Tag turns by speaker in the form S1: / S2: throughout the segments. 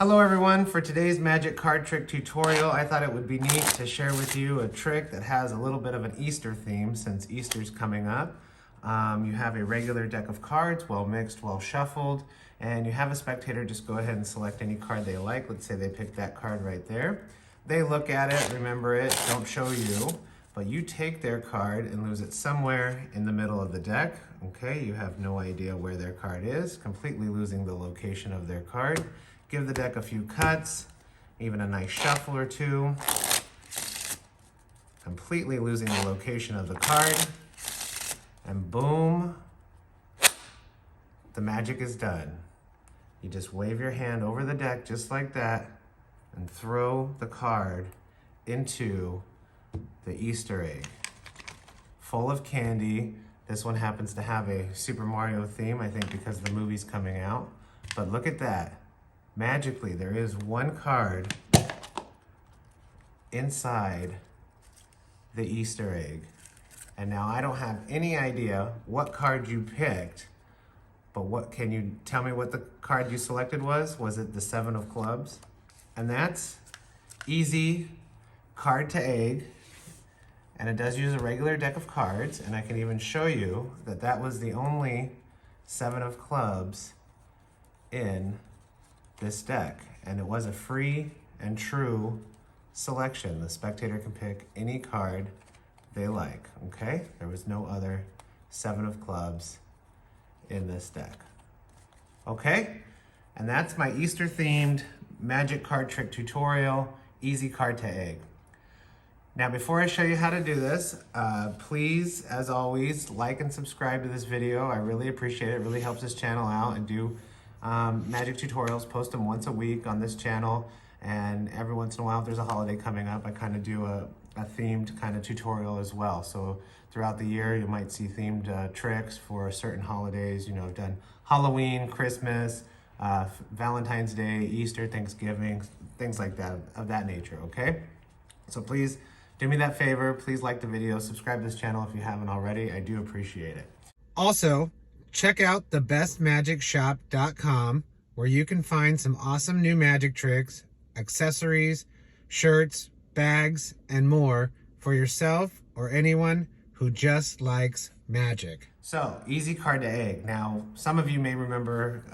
S1: Hello everyone, for today's magic card trick tutorial, I thought it would be neat to share with you a trick that has a little bit of an Easter theme since Easter's coming up. You have a regular deck of cards, well mixed, well shuffled, and you have a spectator just go ahead and select any card they like. Let's say they pick that card right there. They look at it, remember it, don't show you, but you take their card and lose it somewhere in the middle of the deck. Okay, you have no idea where their card is, completely losing the location of their card. Give the deck a few cuts, even a nice shuffle or two. Completely losing the location of the card. And boom, the magic is done. You just wave your hand over the deck just like that and throw the card into the Easter egg. Full of candy. This one happens to have a Super Mario theme, I think because the movie's coming out. But look at that. Magically, there is one card inside the Easter egg. And now I don't have any idea what card you picked, but can you tell me what the card you selected was? Was it the 7 of clubs? And that's easy card to egg. And it does use a regular deck of cards. And I can even show you that that was the only 7 of clubs in this deck, and it was a free and true selection. The spectator can pick any card they like, okay? There was no other 7 of clubs in this deck. Okay? And that's my Easter themed magic card trick tutorial, easy card to egg. Now before I show you how to do this, please, as always, like and subscribe to this video. I really appreciate it. It really helps this channel out. And do magic tutorials, post them once a week on this channel, and every once in a while if there's a holiday coming up, I kind of do a themed kind of tutorial as well. So throughout the year you might see themed tricks for certain holidays. You know, I've done Halloween, Christmas, Valentine's Day, Easter, Thanksgiving, things like that, of that nature, okay? So please do me that favor, please like the video, subscribe to this channel if you haven't already. I do appreciate it. Also, check out thebestmagicshop.com, where you can find some awesome new magic tricks, accessories, shirts, bags, and more for yourself or anyone who just likes magic. So, easy card to egg. Now, some of you may remember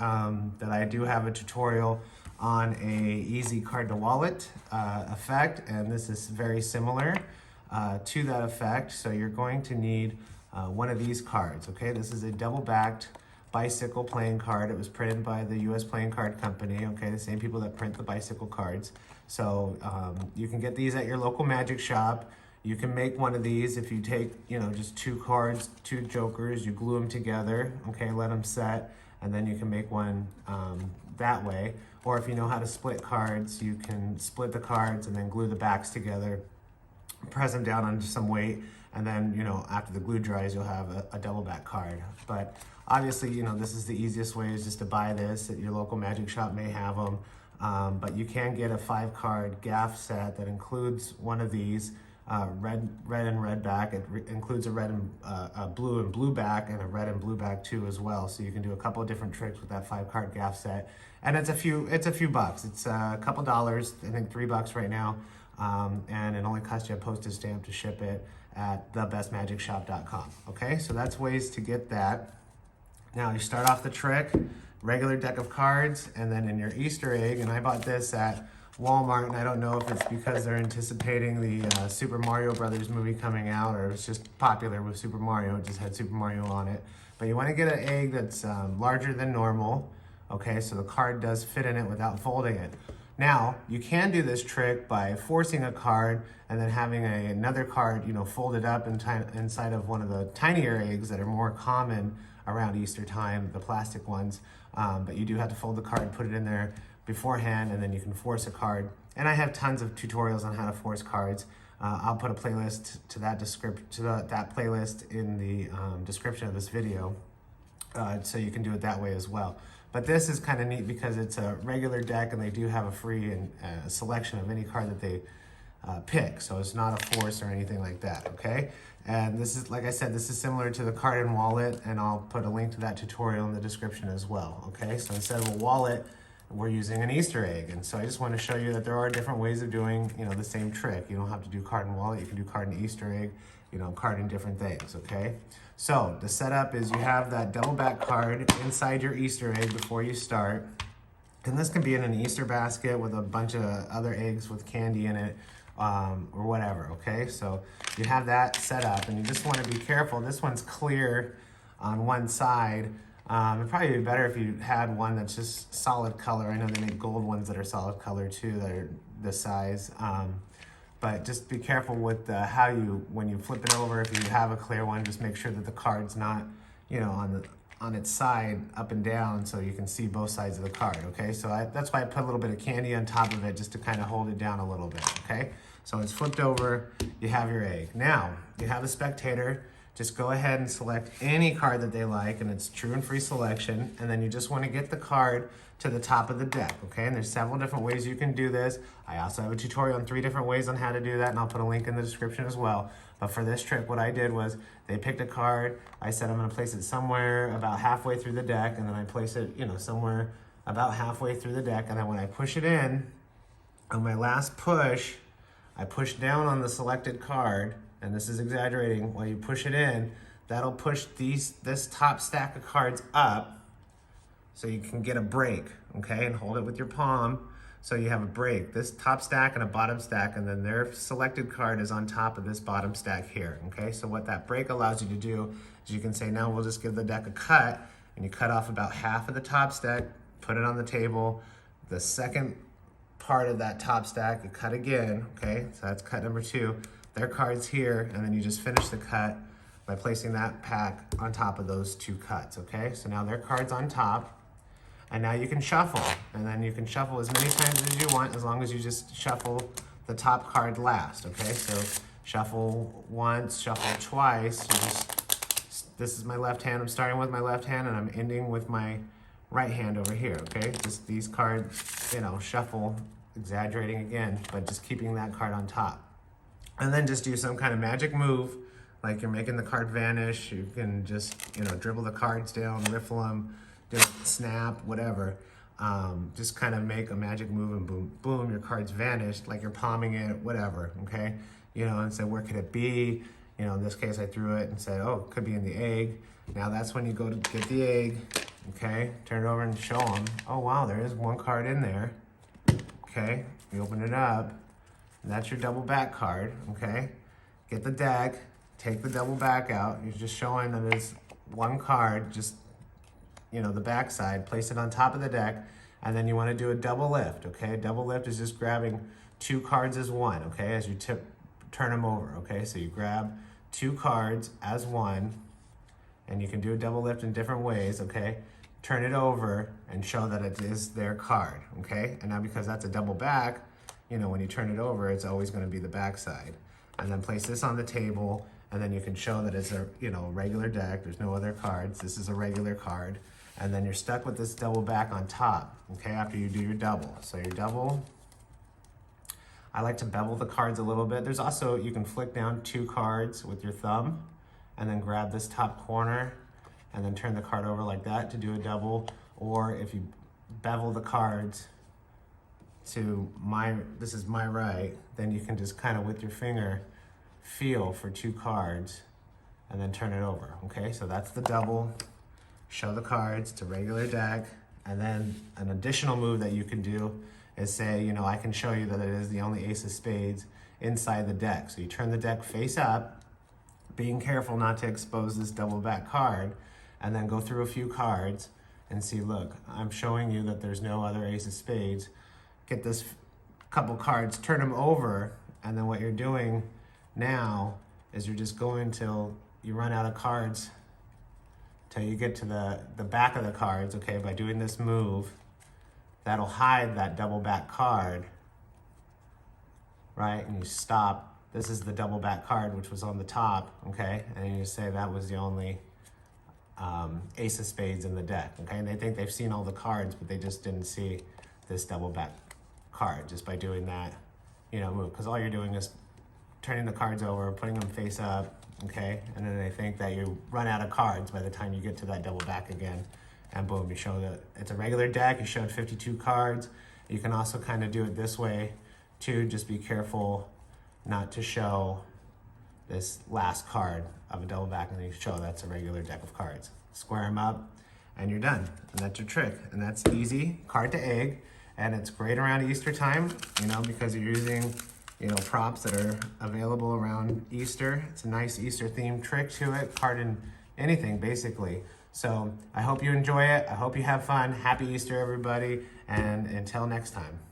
S1: that I do have a tutorial on a easy card to wallet effect, and this is very similar to that effect. So you're going to need one of these cards, okay? This is a double-backed bicycle playing card. It was printed by the US Playing Card Company, okay? The same people that print the bicycle cards. So you can get these at your local magic shop. You can make one of these if you take, you know, just 2 cards, 2 jokers, you glue them together, okay? Let them set, and then you can make one that way. Or if you know how to split cards, you can split the cards and then glue the backs together, press them down onto some weight, and then, you know, after the glue dries, you'll have a double back card. But obviously, you know, this is the easiest way, is just to buy this at your local magic shop. May have them, but you can get a 5-card gaff set that includes one of these, red and red back. It includes a red and blue and blue back, and a red and blue back too as well. So you can do a couple of different tricks with that 5-card gaff set, and it's a few bucks. It's a couple dollars, I think $3 right now, and it only costs you a postage stamp to ship it at thebestmagicshop.com. Okay, so that's ways to get that. Now you start off the trick, regular deck of cards, and then in your Easter egg, and I bought this at Walmart, and I don't know if it's because they're anticipating the Super Mario Brothers movie coming out, or it's just popular with Super Mario. It just had Super Mario on it. But you want to get an egg that's larger than normal, okay, so the card does fit in it without folding it. Now, you can do this trick by forcing a card and then having another card, you know, folded up inside of one of the tinier eggs that are more common around Easter time, the plastic ones. But you do have to fold the card, put it in there beforehand, and then you can force a card. And I have tons of tutorials on how to force cards. I'll put a playlist to that playlist in the description of this video, so you can do it that way as well. But this is kind of neat because it's a regular deck, and they do have a free selection of any card that they pick. So it's not a force or anything like that, okay? And this is, like I said, this is similar to the card and wallet, and I'll put a link to that tutorial in the description as well, okay? So instead of a wallet, we're using an Easter egg. And so I just want to show you that there are different ways of doing, the same trick. You don't have to do card and wallet. You can do card and Easter egg, card and different things, okay? So the setup is you have that double back card inside your Easter egg before you start. And this can be in an Easter basket with a bunch of other eggs with candy in it, or whatever, okay? So you have that set up, and you just want to be careful. This one's clear on one side. It'd probably be better if you had one that's just solid color. I know they make gold ones that are solid color too, that are this size. But just be careful with when you flip it over, if you have a clear one, just make sure that the card's not, on its side up and down, so you can see both sides of the card, okay? So that's why I put a little bit of candy on top of it, just to kind of hold it down a little bit, okay? So it's flipped over, you have your egg. Now, you have a spectator. Just go ahead and select any card that they like, and it's true and free selection, and then you just want to get the card to the top of the deck, okay? And there's several different ways you can do this. I also have a tutorial on 3 different ways on how to do that, and I'll put a link in the description as well. But for this trick, what I did was they picked a card. I said I'm going to place it somewhere about halfway through the deck, and then I place it, somewhere about halfway through the deck, and then when I push it in, on my last push, I push down on the selected card, and this is exaggerating, while you push it in, that'll push this top stack of cards up so you can get a break, okay? And hold it with your palm so you have a break. This top stack and a bottom stack, and then their selected card is on top of this bottom stack here, okay? So what that break allows you to do is you can say, now we'll just give the deck a cut, and you cut off about half of the top stack, put it on the table. The second part of that top stack, you cut again, okay? So that's cut number 2. Their card's here, and then you just finish the cut by placing that pack on top of those 2 cuts, okay? So now their card's on top, and now you can shuffle, and then you can shuffle as many times as you want, as long as you just shuffle the top card last, okay? So shuffle once, shuffle twice. This is my left hand. I'm starting with my left hand, and I'm ending with my right hand over here, okay? Just these cards, shuffle, exaggerating again, but just keeping that card on top. And then just do some kind of magic move, like you're making the card vanish. You can just, dribble the cards down, riffle them, just snap, whatever. Just kind of make a magic move, and boom, boom, your card's vanished, like you're palming it, whatever, okay? And say, where could it be? In this case, I threw it and said, oh, it could be in the egg. Now that's when you go to get the egg, okay? Turn it over and show them. Oh, wow, there is one card in there, okay? You open it up. That's your double back card, okay? Get the deck, take the double back out. You're just showing that there's one card, just, the back side. Place it on top of the deck, and then you want to do a double lift, okay? Double lift is just grabbing 2 cards as one, okay? As you turn them over, okay? So you grab 2 cards as one, and you can do a double lift in different ways, okay? Turn it over and show that it is their card, okay? And now because that's a double back, when you turn it over, it's always going to be the back side. And then place this on the table, and then you can show that it's a, regular deck. There's no other cards. This is a regular card. And then you're stuck with this double back on top, okay, after you do your double. So your double, I like to bevel the cards a little bit. There's also, you can flick down 2 cards with your thumb, and then grab this top corner, and then turn the card over like that to do a double. Or if you bevel the cards to this is my right, then you can just kind of with your finger feel for 2 cards and then turn it over, okay? So that's the double. Show the cards. It's a regular deck. And then an additional move that you can do is say, I can show you that it is the only ace of spades inside the deck. So you turn the deck face up, being careful not to expose this double back card, and then go through a few cards and see, look, I'm showing you that there's no other ace of spades. Get this couple cards, turn them over, and then what you're doing now is you're just going till you run out of cards, till you get to the back of the cards, okay? By doing this move, that'll hide that double back card, right? And you stop. This is the double back card, which was on the top, okay? And you say that was the only ace of spades in the deck, okay? And they think they've seen all the cards, but they just didn't see this double back card just by doing that, move. Because all you're doing is turning the cards over, putting them face up, okay? And then they think that you run out of cards by the time you get to that double back again, and boom, you show that it's a regular deck. You showed 52 cards. You can also kind of do it this way too. Just be careful not to show this last card of a double back, and then you show that's a regular deck of cards. Square them up and you're done. And that's your trick. And that's easy, card to egg. And it's great around Easter time, you know, because you're using, you know, props that are available around Easter. It's a nice Easter themed trick to it, card in anything basically. So I hope you enjoy it. I hope you have fun. Happy Easter, everybody. And until next time.